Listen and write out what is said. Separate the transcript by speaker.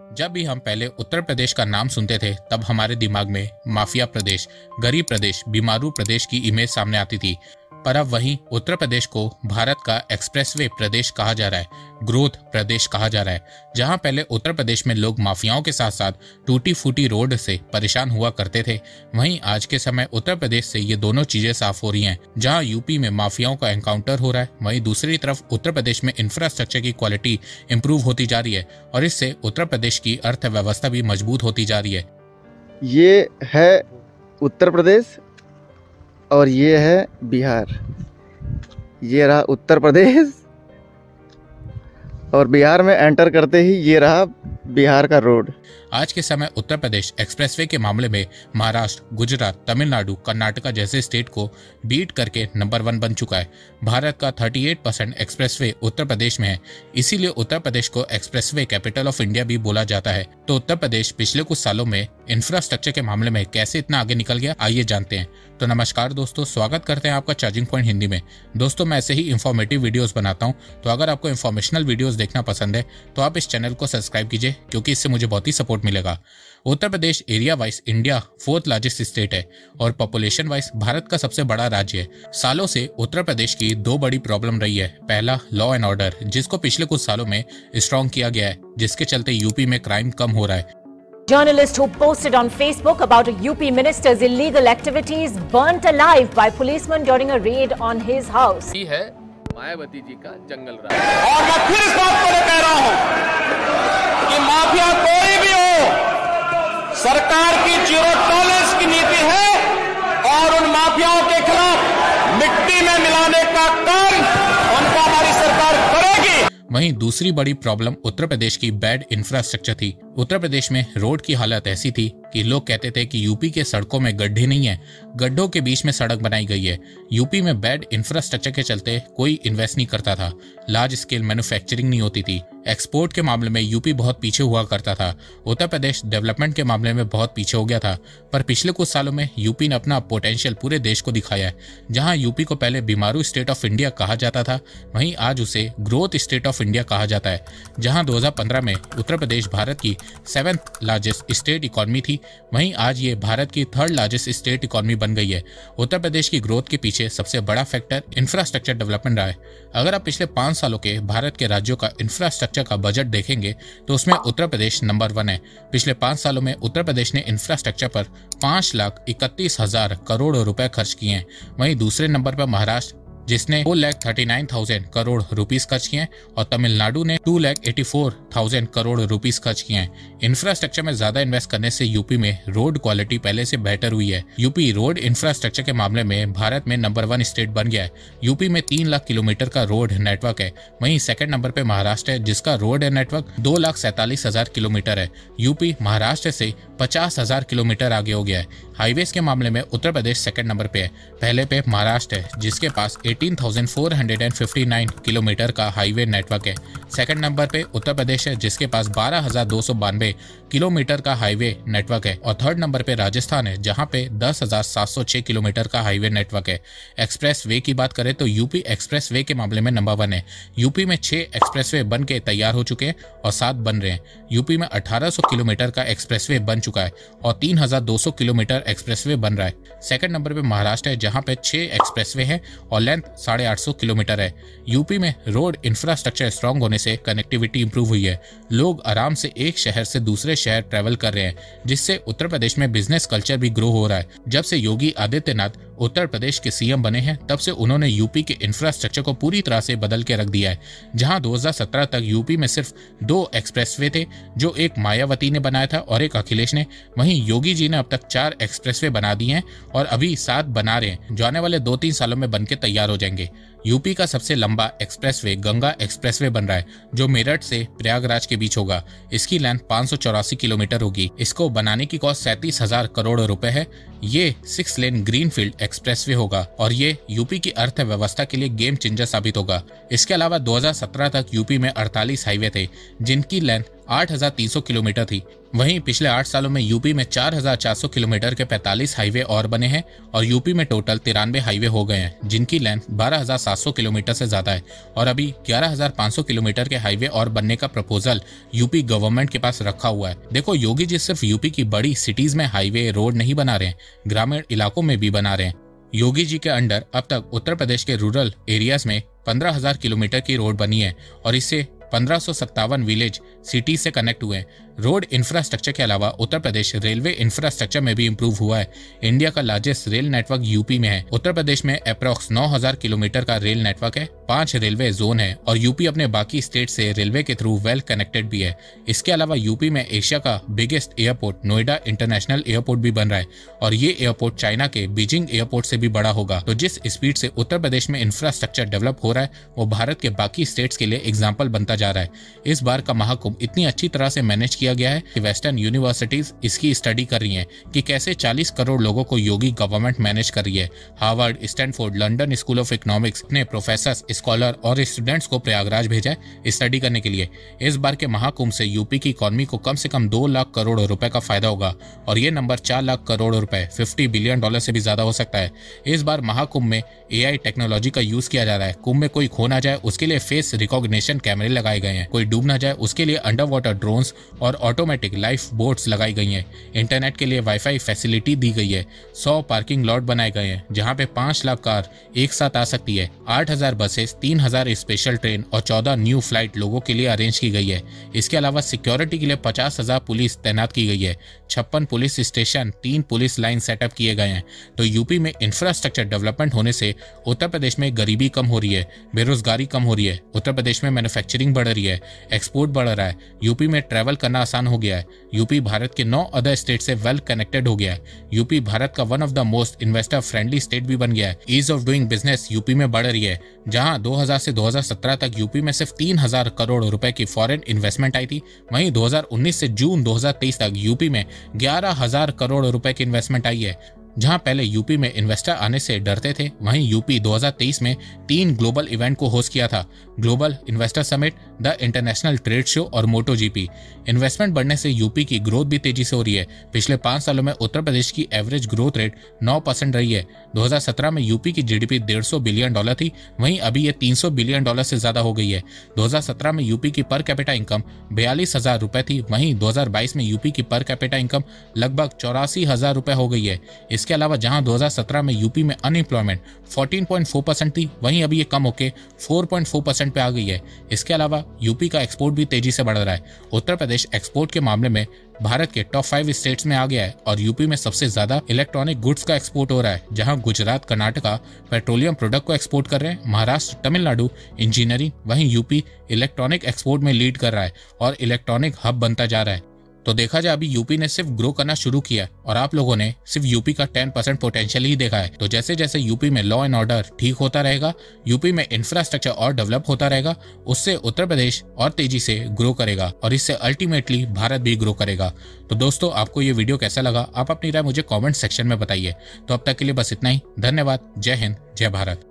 Speaker 1: जब भी हम पहले उत्तर प्रदेश का नाम सुनते थे तब हमारे दिमाग में माफिया प्रदेश, गरीब प्रदेश, बीमारू प्रदेश की इमेज सामने आती थी। पर अब वहीं उत्तर प्रदेश को भारत का एक्सप्रेसवे प्रदेश कहा जा रहा है, ग्रोथ प्रदेश कहा जा रहा है। जहां पहले उत्तर प्रदेश में लोग माफियाओं के साथ साथ टूटी फूटी रोड से परेशान हुआ करते थे, वहीं आज के समय उत्तर प्रदेश से ये दोनों चीजें साफ हो रही हैं। जहां यूपी में माफियाओं का एनकाउंटर हो रहा है, वहीं दूसरी तरफ उत्तर प्रदेश में इंफ्रास्ट्रक्चर की क्वालिटी इंप्रूव होती जा रही है और इससे उत्तर प्रदेश की अर्थव्यवस्था भी मजबूत होती जा रही है।
Speaker 2: ये है उत्तर प्रदेश और ये है बिहार। ये रहा उत्तर प्रदेश और बिहार में एंटर करते ही ये रहा बिहार का रोड।
Speaker 1: आज के समय उत्तर प्रदेश एक्सप्रेसवे के मामले में महाराष्ट्र, गुजरात, तमिलनाडु, कर्नाटका जैसे स्टेट को बीट करके नंबर 1 बन चुका है। भारत का 38% एक्सप्रेसवे उत्तर प्रदेश में है, इसीलिए उत्तर प्रदेश को एक्सप्रेसवे कैपिटल ऑफ इंडिया भी बोला जाता है। तो उत्तर प्रदेश पिछले कुछ सालों में इंफ्रास्ट्रक्चर के मामले में कैसे इतना आगे निकल गया, आइए जानते हैं। तो नमस्कार दोस्तों, स्वागत करते हैं आपका चार्जिंग पॉइंट हिंदी में। दोस्तों, मैं ऐसे ही इंफॉर्मेटिव वीडियोस बनाता हूं, तो अगर आपको इंफॉर्मेशनल वीडियोस देखना पसंद है तो आप इस चैनल को सब्सक्राइब कीजिए, क्योंकि इससे मुझे बहुत ही सपोर्ट मिलेगा। Uttar Pradesh area wise India 4th largest state है और पॉपुलेशन वाइज भारत का सबसे बड़ा राज्य है। सालों से उत्तर प्रदेश की 2 बड़ी प्रॉब्लम रही है। पहला, लॉ एंड ऑर्डर, जिसको पिछले कुछ सालों में स्ट्रॉन्ग किया गया है, जिसके चलते यूपी में क्राइम कम हो रहा है।
Speaker 3: Journalist who posted on Facebook about a UP minister's illegal activities burnt alive by policemen during a raid on his house.
Speaker 4: ये है मायावती जी का जंगल राज।
Speaker 5: और मैं फिर इस बात को कह रहा हूं कि माफिया कोई भी हो, सरकार की जीरो टॉलरेंस की नीति है और उन माफियाओं के खिलाफ मिट्टी में मिलाने का काम उनका हमारी सरकार करेगी।
Speaker 1: वहीं दूसरी बड़ी प्रॉब्लम उत्तर प्रदेश की बैड इंफ्रास्ट्रक्चर थी। उत्तर प्रदेश में रोड की हालत ऐसी थी कि लोग कहते थे कि यूपी के सड़कों में गड्ढे नहीं है, गड्ढों के बीच में सड़क बनाई गई है। यूपी में बैड इंफ्रास्ट्रक्चर के चलते कोई इन्वेस्ट नहीं करता था, लार्ज स्केल मैन्युफैक्चरिंग नहीं होती थी। एक्सपोर्ट के मामले में यूपी बहुत पीछे हुआ करता था। उत्तर प्रदेश डेवलपमेंट के मामले में बहुत पीछे हो गया था। पर पिछले कुछ सालों में यूपी ने अपना पोटेंशियल पूरे देश को दिखाया है। जहां यूपी को पहले बीमारू स्टेट ऑफ इंडिया कहा जाता था, वहीं आज उसे ग्रोथ स्टेट ऑफ इंडिया कहा जाता है। जहां 2015 में उत्तर प्रदेश भारत की 7th लार्जेस्ट स्टेट इकॉनमी थी, वहीं आज ये भारत की 3rd लार्जेस्ट स्टेट इकॉनमी बन गई है। उत्तर प्रदेश की ग्रोथ के पीछे सबसे बड़ा फैक्टर इंफ्रास्ट्रक्चर डेवलपमेंट रहा है। अगर आप पिछले 5 सालों के भारत के राज्यों का इंफ्रास्ट्रक्चर का बजट देखेंगे तो उसमें उत्तर प्रदेश नंबर 1 है। पिछले 5 सालों में उत्तर प्रदेश ने इंफ्रास्ट्रक्चर पर 5,31,000 करोड़ रुपए खर्च किए हैं। वहीं दूसरे नंबर पर महाराष्ट्र, जिसने 4,39,000 करोड़ रुपीस खर्च किए हैं और तमिलनाडु ने 2,84,000 करोड़ रुपीस खर्च किए हैं। इंफ्रास्ट्रक्चर में ज्यादा इन्वेस्ट करने से यूपी में रोड क्वालिटी पहले से बेहतर हुई है। यूपी रोड इंफ्रास्ट्रक्चर के मामले में भारत में नंबर 1 स्टेट बन गया है। यूपी में 3 लाख किलोमीटर का रोड नेटवर्क है। वहीं सेकंड नंबर पे महाराष्ट्र है, जिसका रोड नेटवर्क 2,47,000 किलोमीटर है। यूपी महाराष्ट्र से 50,000 किलोमीटर आगे हो गया है। हाईवेज के मामले में उत्तर प्रदेश सेकंड नंबर पे है। पहले पे महाराष्ट्र है, जिसके पास 18,459 किलोमीटर का हाईवे नेटवर्क है। सेकंड नंबर पे उत्तर प्रदेश है, जिसके पास 12,292 किलोमीटर का हाईवे नेटवर्क है और थर्ड नंबर पे राजस्थान है, जहां पे 10,706 किलोमीटर का हाईवे नेटवर्क है। एक्सप्रेस वे की बात करें तो यूपी एक्सप्रेस वे के मामले में नंबर 1 है। यूपी में 6 एक्सप्रेस वे बन के तैयार हो चुके हैं और 7 बन रहे हैं। यूपी में 1800 किलोमीटर का एक्सप्रेस वे बन चुका है और 3,200 किलोमीटर एक्सप्रेस वे बन रहा है। सेकंड नंबर पे महाराष्ट्र है, जहां पे 6 एक्सप्रेस वे है और लेंथ 850 किलोमीटर है। यूपी में रोड इंफ्रास्ट्रक्चर स्ट्रांग होने से कनेक्टिविटी इंप्रूव हुई है। लोग आराम से एक शहर से दूसरे शहर ट्रैवल कर रहे हैं, जिससे उत्तर प्रदेश में बिजनेस कल्चर भी ग्रो हो रहा है। जब से योगी आदित्यनाथ उत्तर प्रदेश के सीएम बने हैं, तब से उन्होंने यूपी के इंफ्रास्ट्रक्चर को पूरी तरह से बदल के रख दिया है। जहां 2017 तक यूपी में सिर्फ 2 एक्सप्रेसवे थे, जो एक मायावती ने बनाया था और एक अखिलेश ने, वहीं योगी जी ने अब तक 4 एक्सप्रेसवे बना दिए हैं और अभी 7 बना रहे हैं, जो आने वाले 2-3 सालों में बनके तैयार हो जाएंगे। यूपी का सबसे लंबा एक्सप्रेसवे गंगा एक्सप्रेसवे बन रहा है, जो मेरठ से प्रयागराज के बीच होगा। इसकी लेंथ 584 किलोमीटर होगी। इसको बनाने की कॉस्ट 37,000 करोड़ रुपए है। ये 6 लेन ग्रीनफील्ड एक्सप्रेसवे होगा और ये यूपी की अर्थव्यवस्था के लिए गेम चेंजर साबित होगा। इसके अलावा 2017 तक यूपी में 48 हाईवे थे, जिनकी लेंथ 8,300 किलोमीटर थी। वहीं पिछले 8 सालों में यूपी में 4,400 किलोमीटर के 45 हाईवे और बने हैं और यूपी में टोटल 93 हाईवे हो गए हैं, जिनकी लेंथ 12,700 किलोमीटर से ज्यादा है। और अभी 11,500 किलोमीटर के हाईवे और बनने का प्रपोजल यूपी गवर्नमेंट के पास रखा हुआ है। देखो, योगी जी सिर्फ यूपी की बड़ी सिटीज में हाईवे रोड नहीं बना रहे हैं, ग्रामीण इलाकों में भी बना रहे हैं। योगी जी के अंडर अब तक उत्तर प्रदेश के रूरल एरियाज में 15,000 किलोमीटर की रोड बनी है और इससे 1557 विलेज सिटी से कनेक्ट हुए हैं। रोड इंफ्रास्ट्रक्चर के अलावा उत्तर प्रदेश रेलवे इंफ्रास्ट्रक्चर में भी इंप्रूव हुआ है। इंडिया का लार्जेस्ट रेल नेटवर्क यूपी में है। उत्तर प्रदेश में अप्रॉक्स 9,000 किलोमीटर का रेल नेटवर्क है, 5 रेलवे जोन है और यूपी अपने बाकी स्टेट से रेलवे के थ्रू वेल कनेक्टेड भी है। इसके अलावा यूपी में एशिया का biggest airport Noida international airport भी बन रहा है और ये एयरपोर्ट चाइना के बीजिंग एयरपोर्ट से भी बड़ा होगा। तो जिस स्पीड से उत्तर प्रदेश में इंफ्रास्ट्रक्चर डेवलप हो रहा है वो भारत के बाकी स्टेट्स के लिए एग्जाम्पल बनता जा रहा है। इस बार का महाकुंभ इतनी अच्छी तरह से मैनेज किया गया है कि वेस्टर्न यूनिवर्सिटीज इसकी स्टडी कर रही हैं कि कैसे 40 करोड़ लोगों को योगी गवर्नमेंट मैनेज कर रही है। Harvard, Stanford, London school of economics अपने प्रोफेसर, स्कॉलर और स्टूडेंट्स को प्रयागराज भेजा है स्टडी करने के लिए। इस बार के महाकुंभ से यूपी की इकोनॉमी को कम से कम 2 लाख करोड़ रुपए का फायदा होगा और ये नंबर 4 लाख करोड़ रुपए, $50 बिलियन से भी ज्यादा हो सकता है। इस बार महाकुंभ में AI टेक्नोलॉजी का यूज किया जा रहा है। कुंभ में कोई खो ना जाए उसके लिए फेस रिकॉग्निशन कैमरे लगाए गए हैं, कोई डूब ना जाए उसके लिए अंडर वाटर ड्रोन्स और ऑटोमेटिक लाइफ बोट्स लगाई गई हैं। इंटरनेट के लिए वाईफाई फैसिलिटी दी गई है। 100 पार्किंग लॉट बनाए गए हैं जहां पे 5 लाख कार एक साथ आ सकती है। 8,000 बसेस, 3,000 स्पेशल ट्रेन और 14 न्यू फ्लाइट लोगों के लिए अरेंज की गई है। इसके अलावा सिक्योरिटी के लिए 50,000 पुलिस तैनात की गई है। 56 police station, 3 police line setup किए गए हैं। तो यूपी में इंफ्रास्ट्रक्चर डेवलपमेंट होने से उत्तर प्रदेश में गरीबी कम हो रही है, बेरोजगारी कम हो रही है, उत्तर प्रदेश में मैन्युफैक्चरिंग बढ़ रही है, एक्सपोर्ट बढ़ रहा है, यूपी में ट्रैवल करना आसान हो गया है, यूपी भारत के 9 अदर स्टेट से वेल कनेक्टेड हो गया है, यूपी भारत का one of the most investor friendly state भी बन गया है। Ease of doing business UP में बढ़ रही है। जहां 2000 से 2017 तक यूपी में सिर्फ 3,000 करोड़ रुपए की फॉरेन इन्वेस्टमेंट आई थी, वहीं 2019 से जून 2023 तक यूपी में 11,000 करोड़ रुपए की इन्वेस्टमेंट आई है। जहां पहले यूपी में इन्वेस्टर आने से डरते थे, वहीं यूपी 2023 में 3 ग्लोबल इवेंट को होस्ट किया था, global investor summit, the international trade show और मोटो जीपी। इन्वेस्टमेंट बढ़ने से यूपी की ग्रोथ भी तेजी से हो रही है। पिछले 5 सालों में उत्तर प्रदेश की एवरेज ग्रोथ रेट 9% रही है। 2017 में यूपी की जीडीपी $150 बिलियन थी, वहीं अभी ये $300 बिलियन से ज्यादा हो गई है। 2017 में यूपी की पर कैपिटा इनकम 42,000 रुपए थी, वहीं 2022 में यूपी की पर कैपिटा इनकम लगभग 84,000 रुपए हो गई है। इसके अलावा जहां 2017 में यूपी में अनएम्प्लॉयमेंट 14.4% थी, वहीं अभी ये कम होकर 4.4% पे आ गई है। इसके अलावा यूपी का एक्सपोर्ट भी तेजी से बढ़ रहा है। उत्तर प्रदेश एक्सपोर्ट के मामले में भारत के टॉप 5 स्टेट्स में आ गया है और यूपी में सबसे ज्यादा इलेक्ट्रॉनिक गुड्स का एक्सपोर्ट हो रहा है, जहां गुजरात, कर्नाटका पेट्रोलियम प्रोडक्ट को एक्सपोर्ट कर रहे हैं, महाराष्ट्र, तमिलनाडु इंजीनियरिंग, वहीं यूपी इलेक्ट्रॉनिक एक्सपोर्ट में लीड कर रहा है और इलेक्ट्रॉनिक हब बनता जा रहा है। तो देखा जाए अभी यूपी ने सिर्फ ग्रो करना शुरू किया और आप लोगों ने सिर्फ यूपी का 10% पोटेंशियल ही देखा है। तो जैसे जैसे यूपी में लॉ एंड ऑर्डर ठीक होता रहेगा, यूपी में इंफ्रास्ट्रक्चर और डेवलप होता रहेगा, उससे उत्तर प्रदेश और तेजी से ग्रो करेगा और इससे अल्टीमेटली भारत भी ग्रो करेगा। तो दोस्तों, आपको ये वीडियो कैसा लगा, आप अपनी राय मुझे कॉमेंट सेक्शन में बताइए। तो अब तक के लिए बस इतना ही। धन्यवाद। जय हिंद, जय भारत।